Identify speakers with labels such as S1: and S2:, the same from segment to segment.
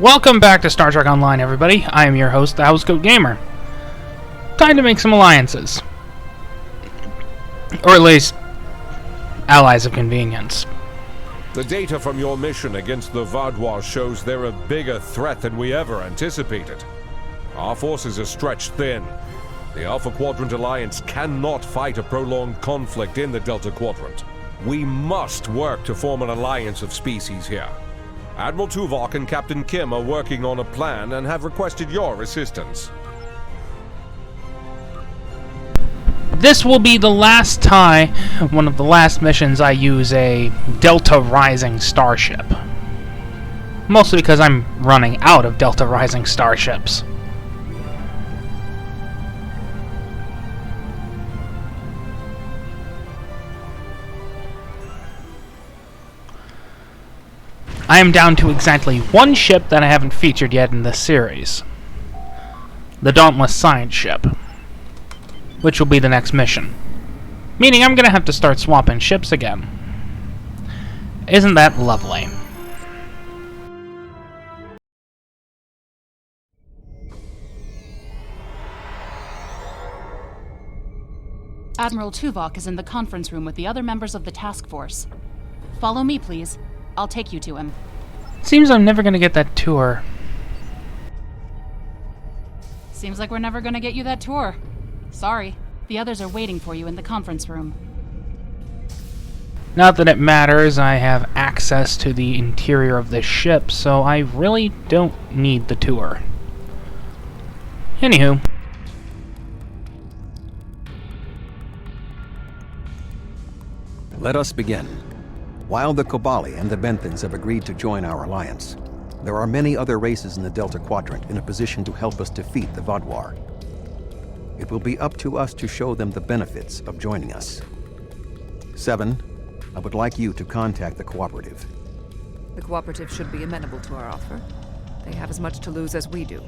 S1: Welcome back to Star Trek Online, everybody. I am your host, the Housecoat Gamer. Time to make some alliances. Or at least, allies of convenience.
S2: The data from your mission against the Vaadwaur shows they're a bigger threat than we ever anticipated. Our forces are stretched thin. The Alpha Quadrant Alliance cannot fight a prolonged conflict in the Delta Quadrant. We must work to form an alliance of species here. Admiral Tuvok and Captain Kim are working on a plan and have requested your assistance.
S1: This will be the last time, one of the last missions I use a Delta Rising starship. Mostly because I'm running out of Delta Rising starships. I am down to exactly one ship that I haven't featured yet in this series. The Dauntless Science Ship. Which will be the next mission. Meaning I'm gonna have to start swapping ships again. Isn't that lovely?
S3: Admiral Tuvok is in the conference room with the other members of the task force. Follow me, please. I'll take you to him.
S1: Seems I'm never gonna get that tour.
S3: Seems like we're never gonna get you that tour. Sorry. The others are waiting for you in the conference room.
S1: Not that it matters, I have access to the interior of this ship, so I really don't need the tour. Anywho.
S4: Let us begin. While the Kobali and the Benthans have agreed to join our alliance, there are many other races in the Delta Quadrant in a position to help us defeat the Vaadwaur. It will be up to us to show them the benefits of joining us. 7, I would like you to contact the Cooperative.
S5: The Cooperative should be amenable to our offer. They have as much to lose as we do.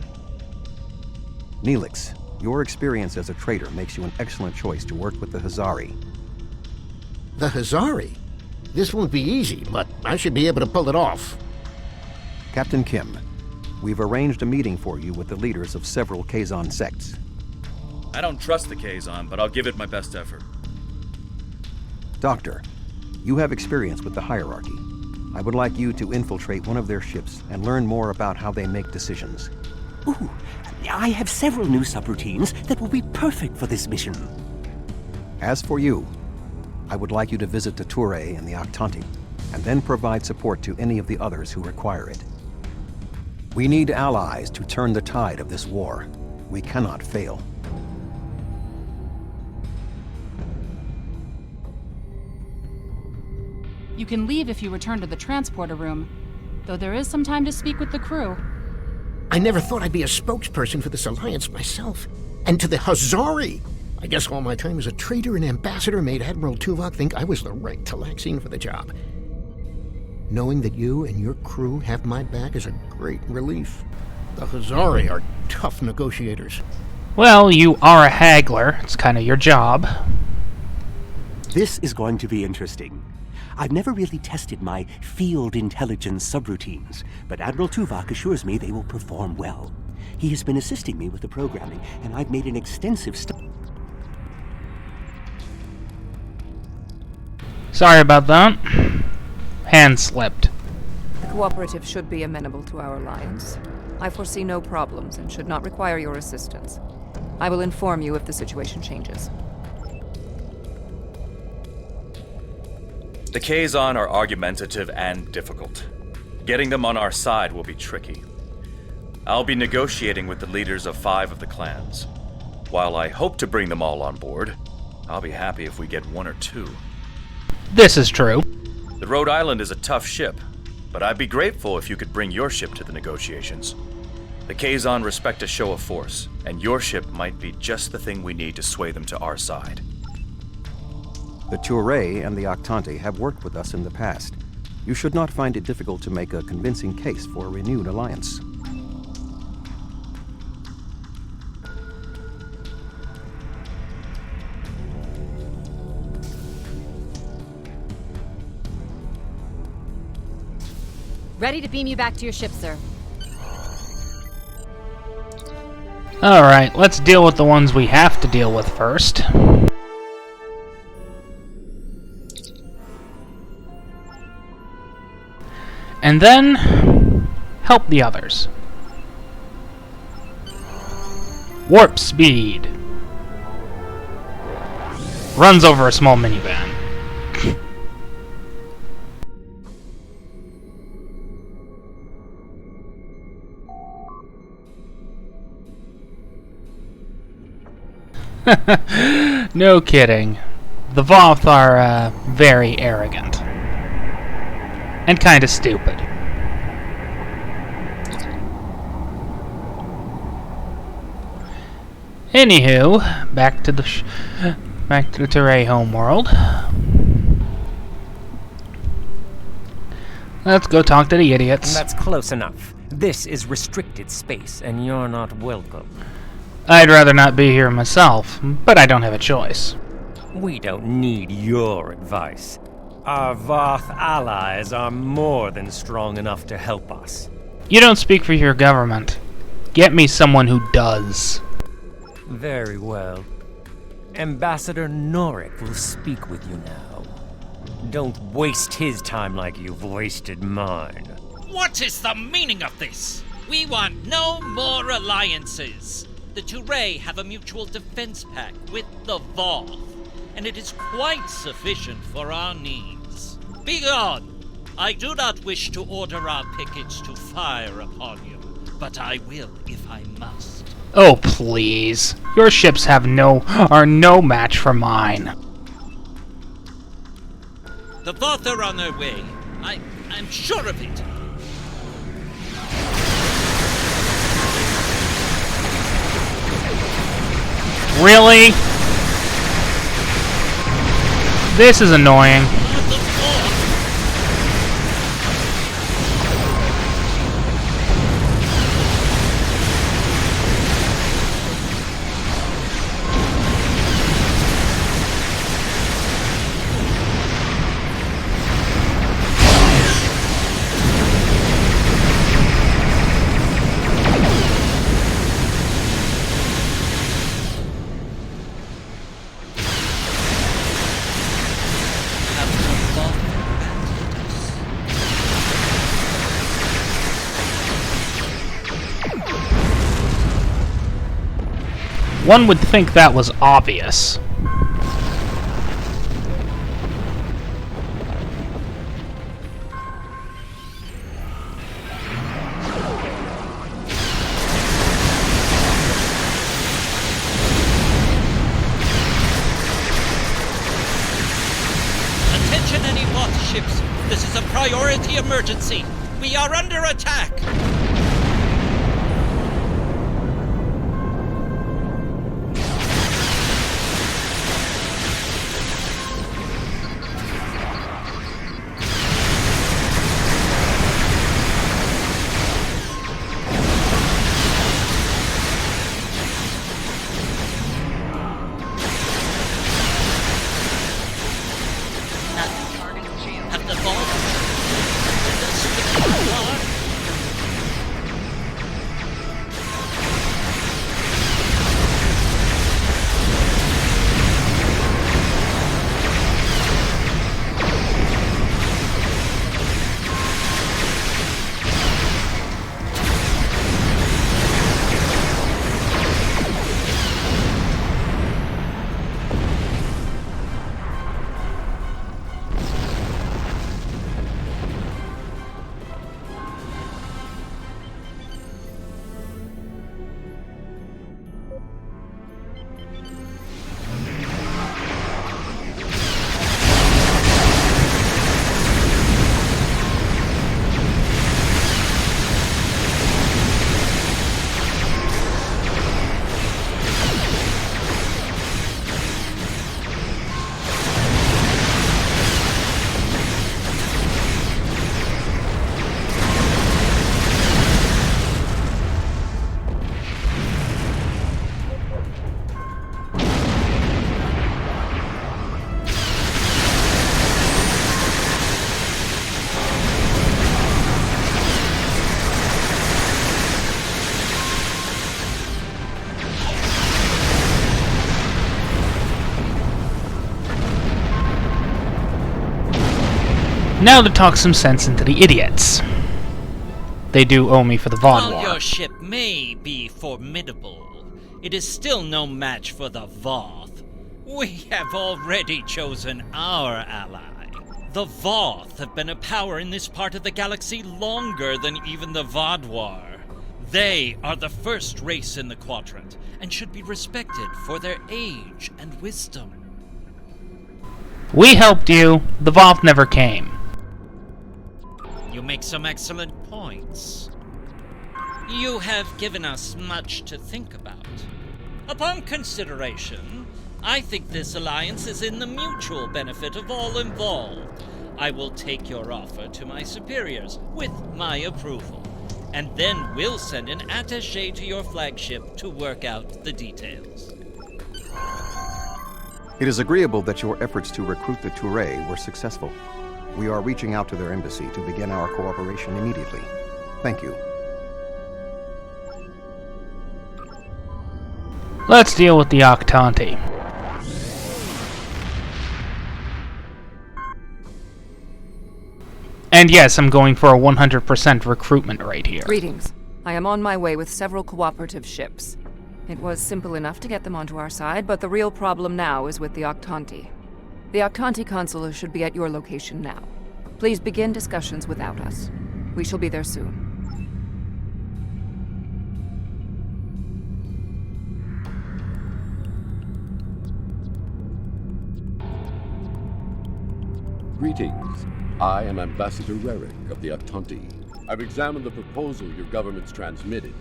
S4: Neelix, your experience as a trader makes you an excellent choice to work with the Hazari.
S6: The Hazari? This won't be easy, but I should be able to pull it off.
S4: Captain Kim, we've arranged a meeting for you with the leaders of several Kazon sects.
S7: I don't trust the Kazon, but I'll give it my best effort.
S4: Doctor, you have experience with the hierarchy. I would like you to infiltrate one of their ships and learn more about how they make decisions.
S8: Ooh, I have several new subroutines that will be perfect for this mission.
S4: As for you, I would like you to visit the Toure and the Octanti, and then provide support to any of the others who require it. We need allies to turn the tide of this war. We cannot fail.
S3: You can leave if you return to the transporter room, though there is some time to speak with the crew.
S6: I never thought I'd be a spokesperson for this alliance myself. And to the Hazari! I guess all my time as a trader and ambassador made Admiral Tuvok think I was the right Talaxian for the job. Knowing that you and your crew have my back is a great relief. The Hazari are tough negotiators.
S1: Well, you are a haggler. It's kind of your job.
S8: This is going to be interesting. I've never really tested my field intelligence subroutines, but Admiral Tuvok assures me they will perform well. He has been assisting me with the programming, and I've made an extensive study.
S1: Sorry about that. Hand slipped.
S5: The Cooperative should be amenable to our alliance. I foresee no problems and should not require your assistance. I will inform you if the situation changes.
S7: The Kazon are argumentative and difficult. Getting them on our side will be tricky. I'll be negotiating with the leaders of 5 of the clans. While I hope to bring them all on board, I'll be happy if we get 1 or 2.
S1: This is true.
S7: The Rhode Island is a tough ship, but I'd be grateful if you could bring your ship to the negotiations. The Kazon respect a show of force, and your ship might be just the thing we need to sway them to our side.
S4: The Toure and the Octanti have worked with us in the past. You should not find it difficult to make a convincing case for a renewed alliance.
S9: Ready to beam you back to your ship, sir.
S1: Alright, let's deal with the ones we have to deal with first. And then help the others. Warp speed. Runs over a small minivan. No kidding. The Voth are very arrogant. And kinda stupid. Anywho, back to the Teray homeworld. Let's go talk to the idiots.
S9: That's close enough. This is restricted space, and you're not welcome.
S1: I'd rather not be here myself, but I don't have a choice.
S9: We don't need your advice. Our Voth allies are more than strong enough to help us.
S1: You don't speak for your government. Get me someone who does.
S9: Very well. Ambassador Norik will speak with you now. Don't waste his time like you've wasted mine.
S10: What is the meaning of this? We want no more alliances. The Teray have a mutual defense pact with the Voth, and it is quite sufficient for our needs. Begone! I do not wish to order our pickets to fire upon you, but I will if I must.
S1: Oh, please. Your ships are no match for mine.
S10: The Voth are on their way. I'm sure of it.
S1: Really? This is annoying. One would think that was obvious.
S10: Attention any Voth ships. This is a priority emergency. We are under attack.
S1: Now to talk some sense into the idiots. They do owe me for the
S10: While
S1: Vaadwaur.
S10: your ship may be formidable, it is still no match for the Voth. We have already chosen our ally. The Voth have been a power in this part of the galaxy longer than even the Vaadwaur. They are the first race in the quadrant, and should be respected for their age and wisdom.
S1: We helped you. The Voth never came.
S10: You make some excellent points. You have given us much to think about. Upon consideration, I think this alliance is in the mutual benefit of all involved. I will take your offer to my superiors with my approval, and then we'll send an attaché to your flagship to work out the details.
S4: It is agreeable that your efforts to recruit the Touré were successful. We are reaching out to their embassy to begin our cooperation immediately. Thank you.
S1: Let's deal with the Octanti. And yes, I'm going for a 100% recruitment rate here.
S5: Greetings. I am on my way with several cooperative ships. It was simple enough to get them onto our side, but the real problem now is with the Octanti. The Octanti consul should be at your location now. Please begin discussions without us. We shall be there soon.
S11: Greetings. I am Ambassador Rarick of the Octanti. I've examined the proposal your government's transmitted,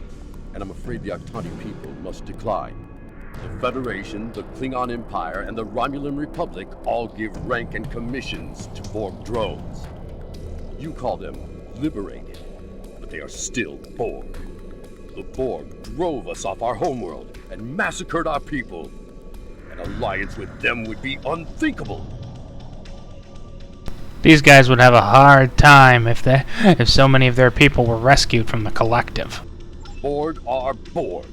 S11: and I'm afraid the Octanti people must decline. The Federation, the Klingon Empire, and the Romulan Republic all give rank and commissions to Borg drones. You call them liberated, but they are still Borg. The Borg drove us off our homeworld and massacred our people. An alliance with them would be unthinkable.
S1: These guys would have a hard time if so many of their people were rescued from the Collective.
S11: Borg are Borg.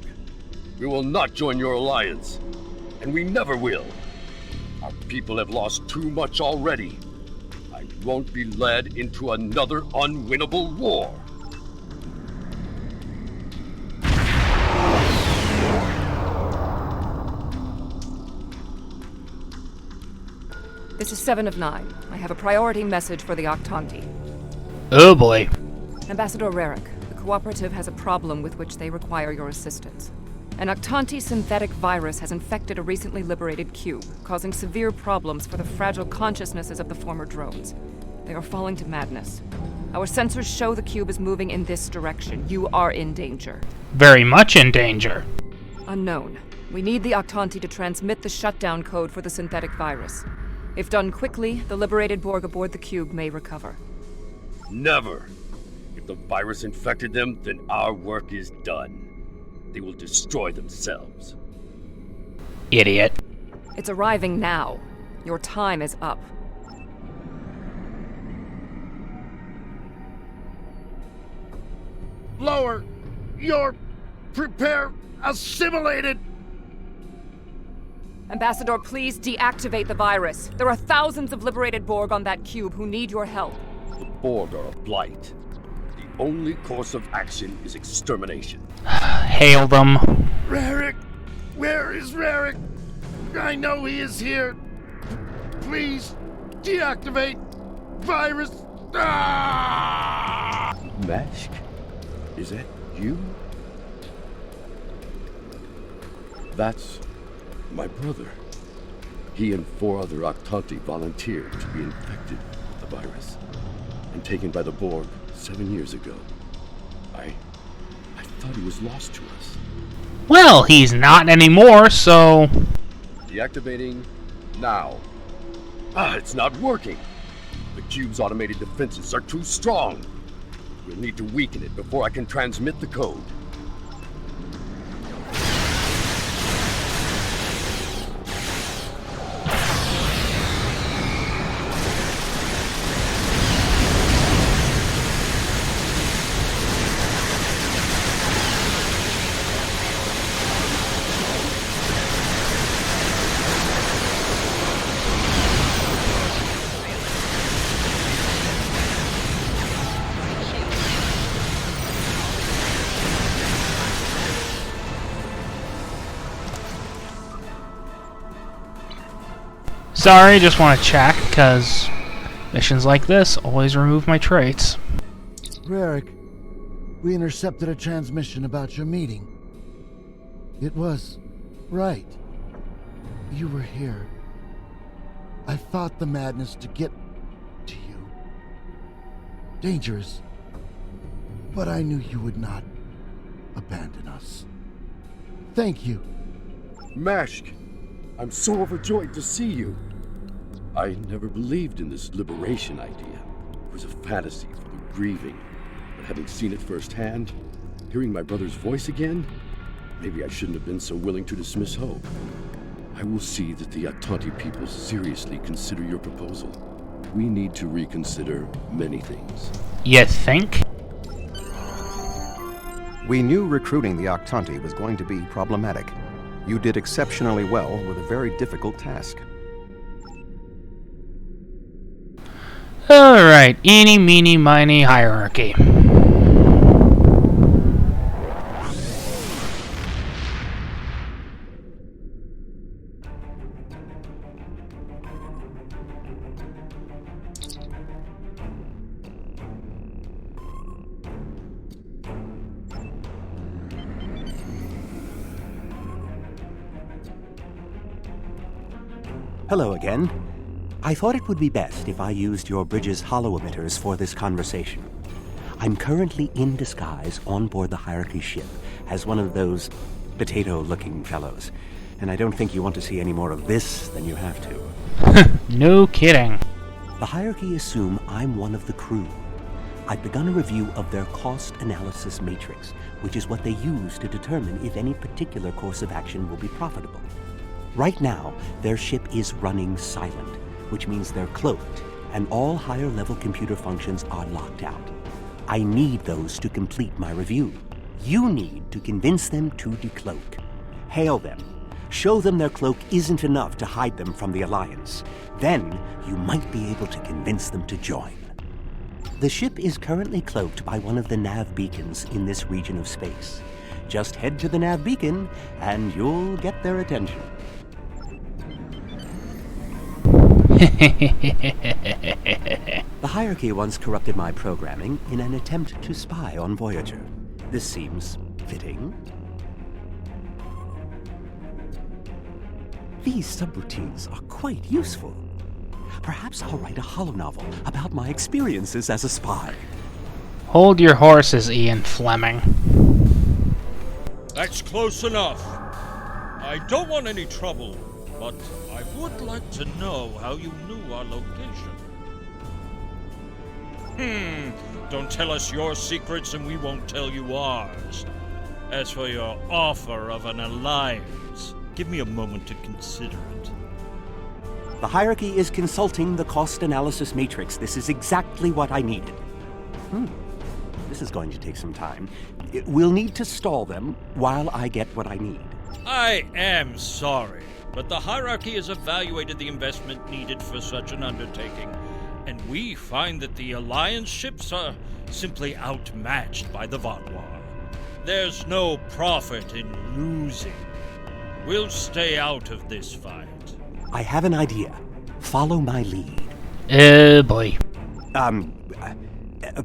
S11: We will not join your alliance, and we never will. Our people have lost too much already. I won't be led into another unwinnable war.
S5: This is 7 of 9. I have a priority message for the Octanti.
S1: Oh boy.
S5: Ambassador Rarick, the Cooperative has a problem with which they require your assistance. An Octanti synthetic virus has infected a recently liberated cube, causing severe problems for the fragile consciousnesses of the former drones. They are falling to madness. Our sensors show the cube is moving in this direction. You are in danger.
S1: Very much in danger.
S5: Unknown. We need the Octanti to transmit the shutdown code for the synthetic virus. If done quickly, the liberated Borg aboard the cube may recover.
S11: Never. If the virus infected them, then our work is done. They will destroy themselves.
S1: Idiot.
S5: It's arriving now. Your time is up.
S6: Lower your prepare assimilated.
S5: Ambassador, please deactivate the virus. There are thousands of liberated Borg on that cube who need your help.
S11: The Borg are a blight. The only course of action is extermination.
S1: Hail them.
S6: Rarick, where is Rarick? I know he is here. Please deactivate virus. Ah!
S11: Mashk? Is that you? That's my brother. He and 4 other Octanti volunteered to be infected with the virus and taken by the Borg 7 years ago. I thought he was lost to us.
S1: Well, he's not anymore, so...
S11: Deactivating now. It's not working. The cube's automated defenses are too strong. We'll need to weaken it before I can transmit the code.
S1: Sorry, just want to check, because missions like this always remove my traits.
S12: Rarick, we intercepted a transmission about your meeting. It was right. You were here. I fought the madness to get to you. Dangerous. But I knew you would not abandon us. Thank you.
S11: Mashk, I'm so overjoyed to see you. I never believed in this liberation idea. It was a fantasy for the grieving. But having seen it firsthand, hearing my brother's voice again, maybe I shouldn't have been so willing to dismiss hope. I will see that the Attanti people seriously consider your proposal. We need to reconsider many things.
S1: You think?
S4: We knew recruiting the Octanti was going to be problematic. You did exceptionally well with a very difficult task.
S1: Alright, eeny, meeny, miny hierarchy.
S8: Hello again. I thought it would be best if I used your bridge's hollow emitters for this conversation. I'm currently in disguise on board the Hierarchy ship as one of those potato-looking fellows, and I don't think you want to see any more of this than you have to.
S1: No kidding.
S8: The Hierarchy assume I'm one of the crew. I've begun a review of their cost analysis matrix, which is what they use to determine if any particular course of action will be profitable. Right now, their ship is running silent, which means they're cloaked, and all higher-level computer functions are locked out. I need those to complete my review. You need to convince them to decloak. Hail them. Show them their cloak isn't enough to hide them from the Alliance. Then, you might be able to convince them to join. The ship is currently cloaked by one of the nav beacons in this region of space. Just head to the nav beacon, and you'll get their attention. The Hierarchy once corrupted my programming in an attempt to spy on Voyager. This seems fitting. These subroutines are quite useful. Perhaps I'll write a holonovel about my experiences as a spy.
S1: Hold your horses, Ian Fleming.
S10: That's close enough. I don't want any trouble, but I would like to know how you knew our location. Don't tell us your secrets and we won't tell you ours. As for your offer of an alliance, give me a moment to consider it.
S8: The Hierarchy is consulting the cost analysis matrix. This is exactly what I needed. This is going to take some time. We'll need to stall them while I get what I need.
S10: I am sorry, but the Hierarchy has evaluated the investment needed for such an undertaking, and we find that the Alliance ships are simply outmatched by the Vaadwaur. There's no profit in losing. We'll stay out of this fight.
S8: I have an idea. Follow my lead.
S1: Boy.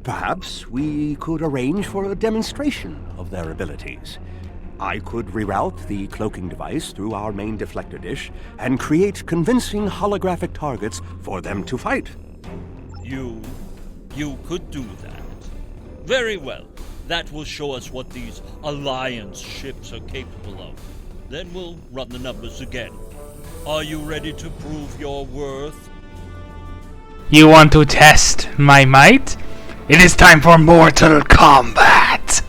S8: Perhaps we could arrange for a demonstration of their abilities. I could reroute the cloaking device through our main deflector dish and create convincing holographic targets for them to fight.
S10: You could do that. Very well. That will show us what these Alliance ships are capable of. Then we'll run the numbers again. Are you ready to prove your worth?
S1: You want to test my might? It is time for Mortal Kombat!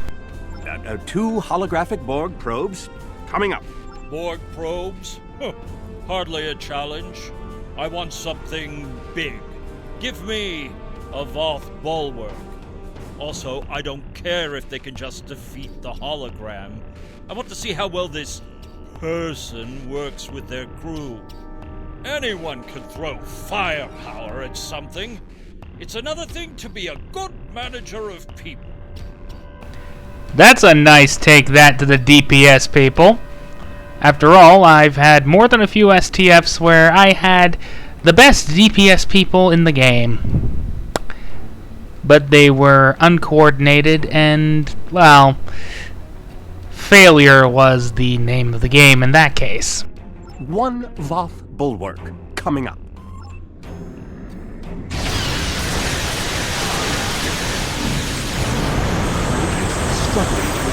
S8: 2 holographic Borg probes coming up.
S10: Borg probes? Hardly a challenge. I want something big. Give me a Voth bulwark. Also, I don't care if they can just defeat the hologram. I want to see how well this person works with their crew. Anyone can throw firepower at something. It's another thing to be a good manager of people.
S1: That's a nice take that to the DPS people. After all, I've had more than a few STFs where I had the best DPS people in the game. But they were uncoordinated and, well, failure was the name of the game in that case.
S8: One Voth bulwark coming up. Struggling to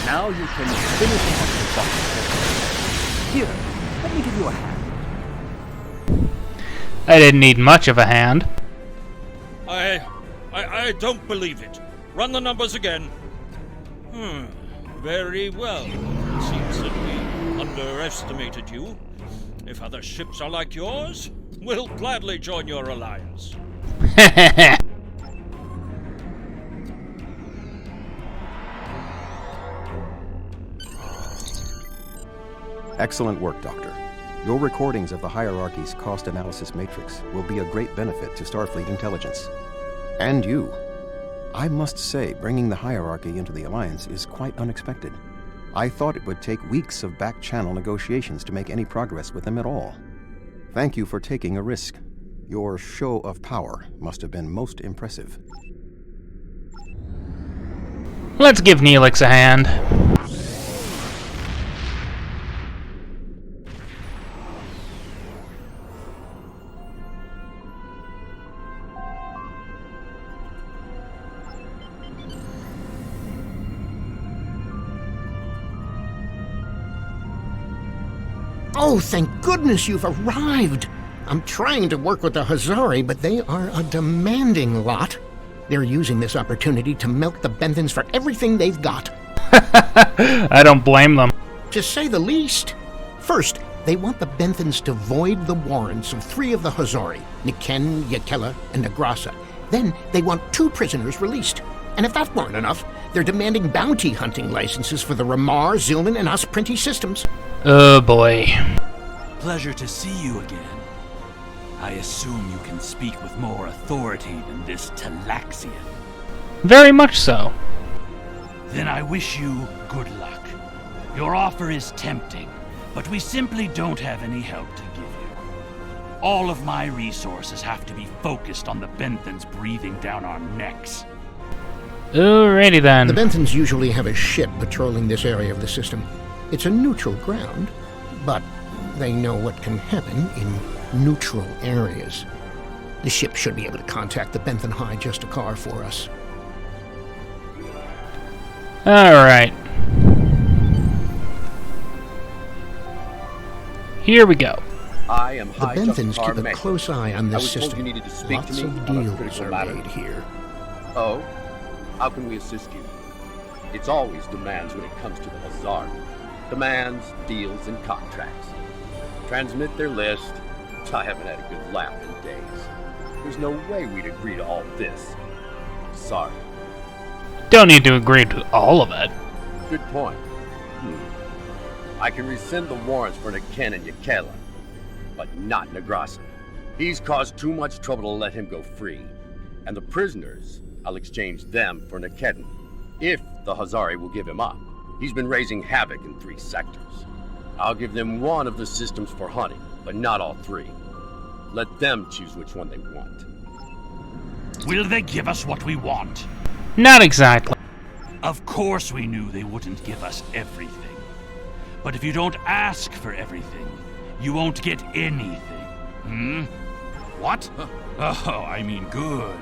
S8: Now you can finish off the box. Here, let me give you a hand.
S1: I didn't need much of a hand.
S10: I don't believe it. Run the numbers again. Very well. Seems that we underestimated you. If other ships are like yours, we'll gladly join your alliance.
S4: Excellent work, Doctor. Your recordings of the hierarchy's cost analysis matrix will be a great benefit to Starfleet intelligence. And you. I must say, bringing the hierarchy into the Alliance is quite unexpected. I thought it would take weeks of back-channel negotiations to make any progress with them at all. Thank you for taking a risk. Your show of power must have been most impressive.
S1: Let's give Neelix a hand.
S6: Oh, thank goodness you've arrived! I'm trying to work with the Hazari, but they are a demanding lot. They're using this opportunity to milk the Benthans for everything they've got.
S1: I don't blame them.
S6: To say the least. First, they want the Benthans to void the warrants of 3 of the Hazari, Niken, Yakela, and Negrasa. Then they want 2 prisoners released. And if that weren't enough, they're demanding bounty hunting licenses for the Ramar, Zilman, and Osprinty systems.
S1: Oh boy.
S13: Pleasure to see you again. I assume you can speak with more authority than this Talaxian.
S1: Very much so.
S13: Then I wish you good luck. Your offer is tempting, but we simply don't have any help to give you. All of my resources have to be focused on the Benthans breathing down our necks.
S1: Alrighty then.
S6: The Benthans usually have a ship patrolling this area of the system. It's a neutral ground, but they know what can happen in neutral areas. The ship should be able to contact the Benthan High just a car for us.
S1: Alright. Here we go.
S8: I am
S6: The Benthans keep a close eye on this system.
S8: You needed to speak
S6: Lots
S8: to me
S6: of
S8: on a
S6: deals
S8: critical
S6: are
S8: matter.
S6: made here.
S8: Oh? How can we assist you? It's always demands when it comes to the Hazari. Demands, deals, and contracts. Transmit their list. I haven't had a good laugh in days. There's no way we'd agree to all this. Sorry.
S1: Don't need to agree to all of it.
S8: Good point. I can rescind the warrants for Niken and Yakela, but not Negrasa. He's caused too much trouble to let him go free. And the prisoners, I'll exchange them for Nikedon, if the Hazari will give him up. He's been raising havoc in 3 sectors. I'll give them 1 of the systems for hunting, but not all 3. Let them choose which one they want.
S13: Will they give us what we want?
S1: Not exactly.
S13: Of course we knew they wouldn't give us everything. But if you don't ask for everything, you won't get anything. What? Oh, I mean good.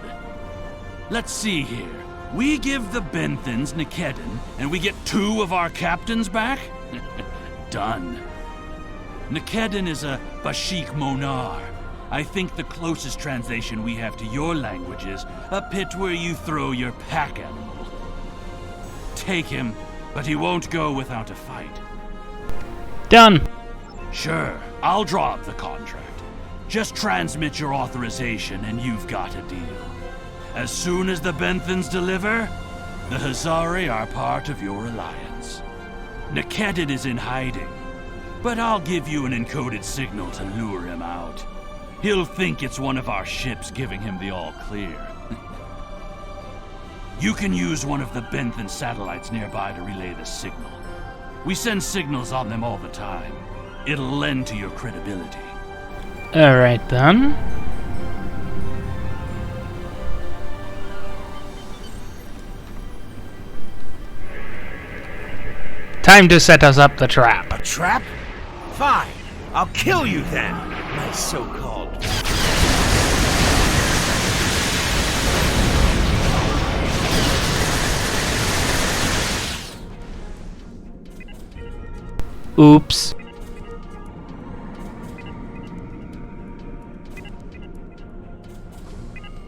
S13: Let's see here. We give the Benthans Nikedon, and we get 2 of our captains back? Done. Nikedon is a Bashik Monar. I think the closest translation we have to your language is a pit where you throw your pack animal. Take him, but he won't go without a fight.
S1: Done.
S13: Sure, I'll draw up the contract. Just transmit your authorization and you've got a deal. As soon as the Benthans deliver, the Hazari are part of your alliance. Nikedin is in hiding, but I'll give you an encoded signal to lure him out. He'll think it's one of our ships giving him the all-clear. You can use one of the Benthan satellites nearby to relay the signal. We send signals on them all the time. It'll lend to your credibility.
S1: Alright then. Time to set us up the trap.
S14: A trap? Fine. I'll kill you then, my so-called...
S1: Oops.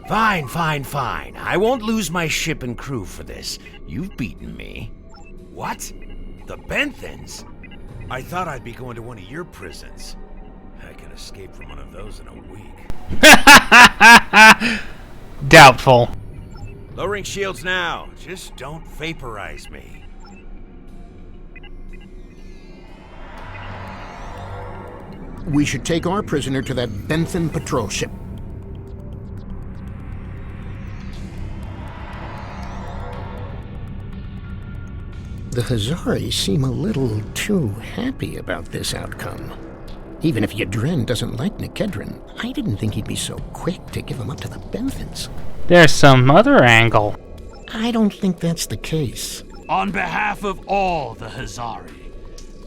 S14: Fine. I won't lose my ship and crew for this. You've beaten me. What? The Benthans? I thought I'd be going to one of your prisons. I can escape from one of those in a week.
S1: Doubtful.
S14: Lowering shields now. Just don't vaporize me.
S6: We should take our prisoner to that Benthan patrol ship. The Hazari seem a little too happy about this outcome. Even if Yadren doesn't like Nikedrin, I didn't think he'd be so quick to give him up to the Benthans.
S1: There's some other angle.
S6: I don't think that's the case.
S13: On behalf of all the Hazari,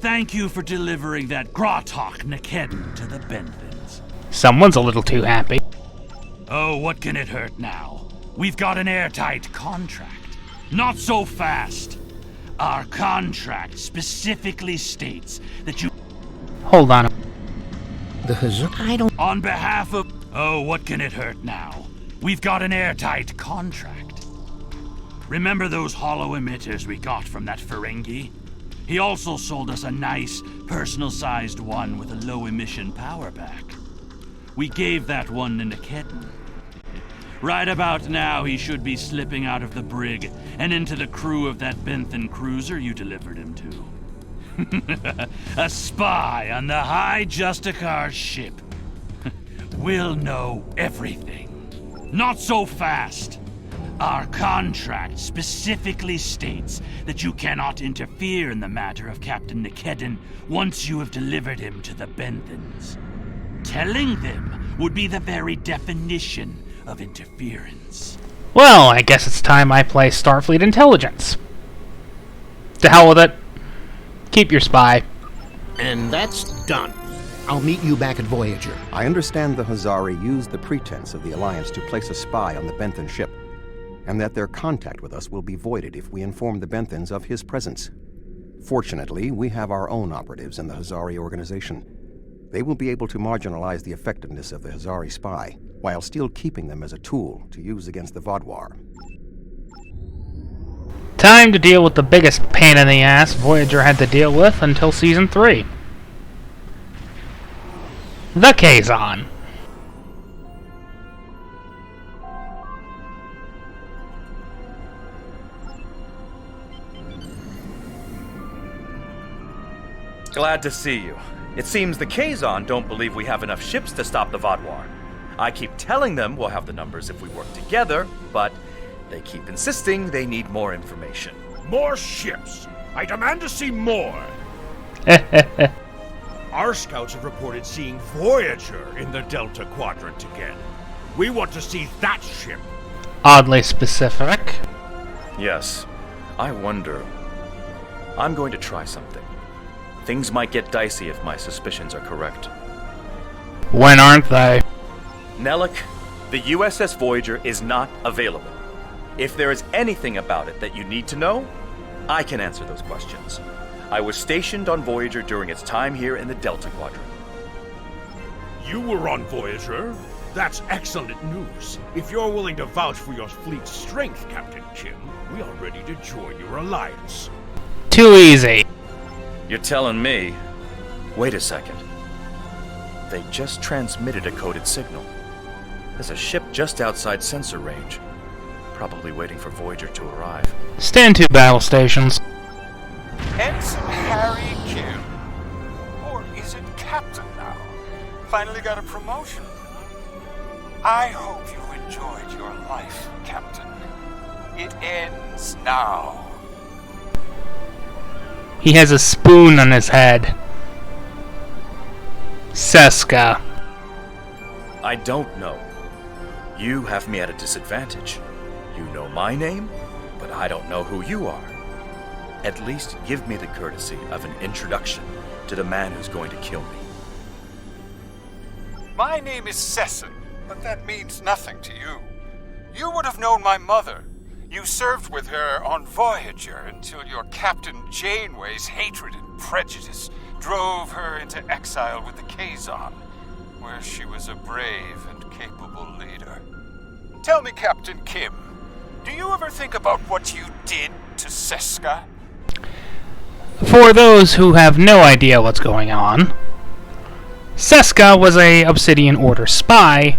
S13: thank you for delivering that Gratok Nikedin to the Benthans.
S1: Someone's a little too happy.
S13: Oh, what can it hurt now? We've got an airtight contract. Not so fast. Our contract specifically states that you...
S1: Hold on.
S6: The Hazari... I don't...
S13: On behalf of... Oh, what can it hurt now? We've got an airtight contract. Remember those hollow emitters we got from that Ferengi? He also sold us a nice, personal-sized one with a low-emission power pack. We gave that one to Nikedin. Right about now, he should be slipping out of the brig and into the crew of that Benthan cruiser you delivered him to. A spy on the High Justicar's ship. We'll know everything. Not so fast. Our contract specifically states that you cannot interfere in the matter of Captain Nikedin once you have delivered him to the Benthans. Telling them would be the very definition of interference.
S1: Well, I guess it's time I play Starfleet Intelligence. To hell with it. Keep your spy.
S6: And that's done. I'll meet you back at Voyager.
S4: I understand the Hazari used the pretense of the Alliance to place a spy on the Benthan ship, and that their contact with us will be voided if we inform the Benthans of his presence. Fortunately, we have our own operatives in the Hazari organization. They will be able to marginalize the effectiveness of the Hazari spy, while still keeping them as a tool to use against the Vaadwaur.
S1: Time to deal with the biggest pain in the ass Voyager had to deal with until Season 3. The Kazon.
S7: Glad to see you. It seems the Kazon don't believe we have enough ships to stop the Vaadwaur. I keep telling them we'll have the numbers if we work together, but they keep insisting they need more information.
S14: More ships! I demand to see more! Our scouts have reported seeing Voyager in the Delta Quadrant again. We want to see that ship.
S1: Oddly specific.
S7: Yes. I wonder. I'm going to try something. Things might get dicey if my suspicions are correct.
S1: When aren't they?
S7: Nellick, the USS Voyager is not available. If there is anything about it that you need to know, I can answer those questions. I was stationed on Voyager during its time here in the Delta Quadrant.
S14: You were on Voyager? That's excellent news. If you're willing to vouch for your fleet's strength, Captain Kim, we are ready to join your alliance.
S1: Too easy.
S7: You're telling me... Wait a second. They just transmitted a coded signal. There's a ship just outside sensor range, probably waiting for Voyager to arrive.
S1: Stand to battle stations.
S15: Ensign Harry Kim. Or is it Captain now? Finally got a promotion. I hope you enjoyed your life, Captain. It ends now.
S1: He has a spoon on his head. Seska.
S7: I don't know. You have me at a disadvantage. You know my name, but I don't know who you are. At least give me the courtesy of an introduction to the man who's going to kill me.
S15: My name is Sesson, but that means nothing to you. You would have known my mother. You served with her on Voyager until your Captain Janeway's hatred and prejudice drove her into exile with the Kazon, where she was a brave and capable leader. Tell me, Captain Kim, do you ever think about what you did to Seska?
S1: For those who have no idea what's going on, Seska was a Obsidian Order spy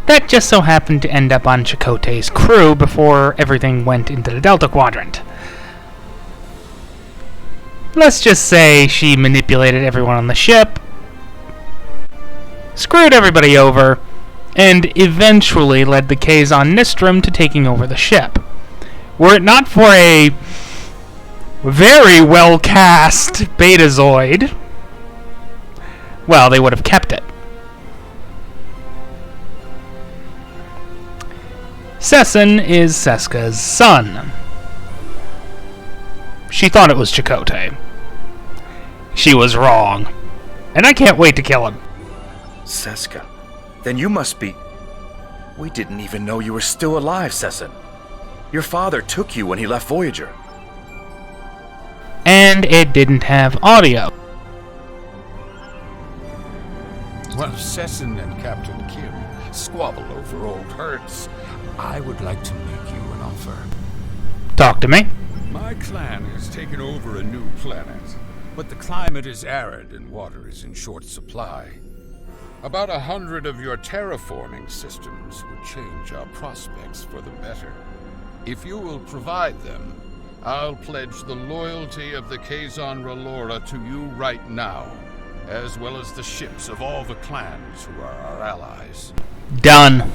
S1: that just so happened to end up on Chakotay's crew before everything went into the Delta Quadrant. Let's just say she manipulated everyone on the ship, screwed everybody over, and eventually led the Kazon Nistrum to taking over the ship. Were it not for a very well-cast Betazoid, well, they would have kept it. Sesson is Seska's son. She thought it was Chakotay. She was wrong. And I can't wait to kill him.
S7: Seska? Then you must be... We didn't even know you were still alive, Sesson. Your father took you when he left Voyager.
S1: And it didn't have audio.
S15: Well, Sesson and Captain Kim squabble over old hurts. I would like to make you an offer.
S1: Talk to me.
S15: My clan has taken over a new planet, but the climate is arid and water is in short supply. About 100 of your terraforming systems would change our prospects for the better. If you will provide them, I'll pledge the loyalty of the Kazon Relora to you right now, as well as the ships of all the clans who are our allies.
S1: Done.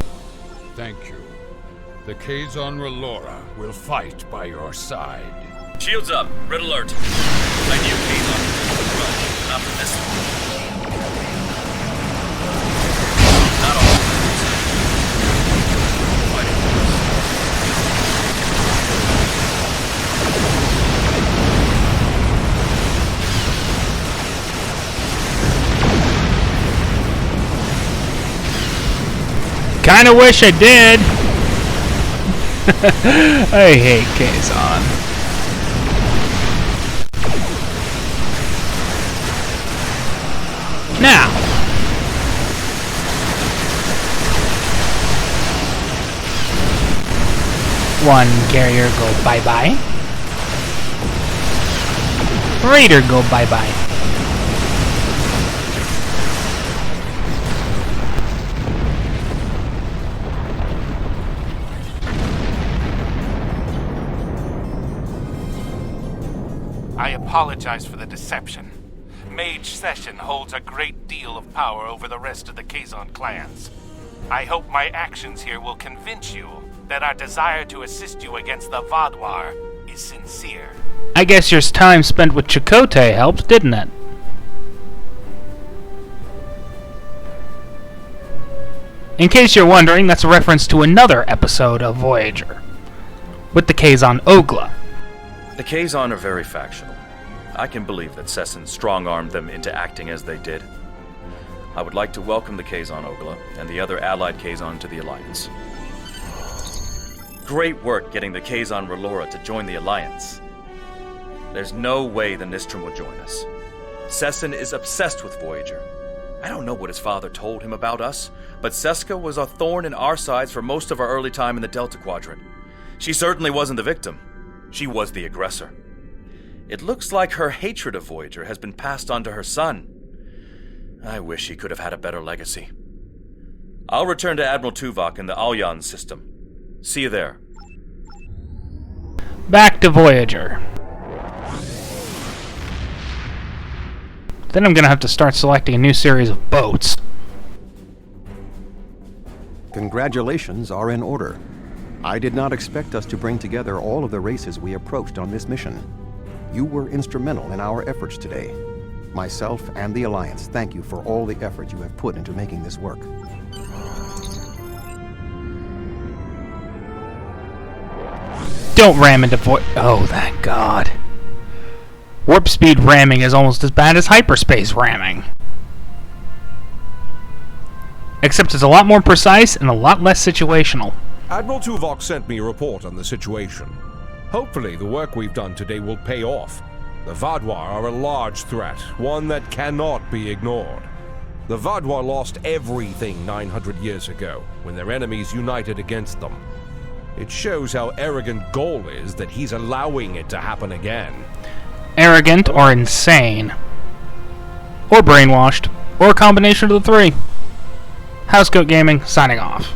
S15: Thank you. The Kazon Relora will fight by your side.
S7: Shields up. Red alert. I knew Kazon would run, not from this one. Not all.
S1: Kinda wish I did. I hate Kazon. Now, one carrier go bye-bye. Raider go bye-bye.
S16: I apologize for the deception. Mage Session holds a great deal of power over the rest of the Kazon clans. I hope my actions here will convince you that our desire to assist you against the Vaadwaur is sincere.
S1: I guess your time spent with Chakotay helped, didn't it? In case you're wondering, that's a reference to another episode of Voyager, with the Kazon Ogla.
S7: The Kazon are very factional. I can believe that Sesson strong-armed them into acting as they did. I would like to welcome the Kazon Ogla and the other allied Kazon to the Alliance. Great work getting the Kazon Relora to join the Alliance. There's no way the Nistrum will join us. Sesson is obsessed with Voyager. I don't know what his father told him about us, but Seska was a thorn in our sides for most of our early time in the Delta Quadrant. She certainly wasn't the victim. She was the aggressor. It looks like her hatred of Voyager has been passed on to her son. I wish he could have had a better legacy. I'll return to Admiral Tuvok in the Alyan system. See you there.
S1: Back to Voyager. Then I'm gonna have to start selecting a new series of boats.
S4: Congratulations are in order. I did not expect us to bring together all of the races we approached on this mission. You were instrumental in our efforts today. Myself and the Alliance thank you for all the effort you have put into making this work.
S1: Don't ram into oh, thank God. Warp speed ramming is almost as bad as hyperspace ramming. Except it's a lot more precise and a lot less situational.
S2: Admiral Tuvok sent me a report on the situation. Hopefully the work we've done today will pay off. The Vaadwaur are a large threat, one that cannot be ignored. The Vaadwaur lost everything 900 years ago, when their enemies united against them. It shows how arrogant Gol is that he's allowing it to happen again.
S1: Arrogant or insane. Or brainwashed. Or a combination of the three. Housecoat Gaming, signing off.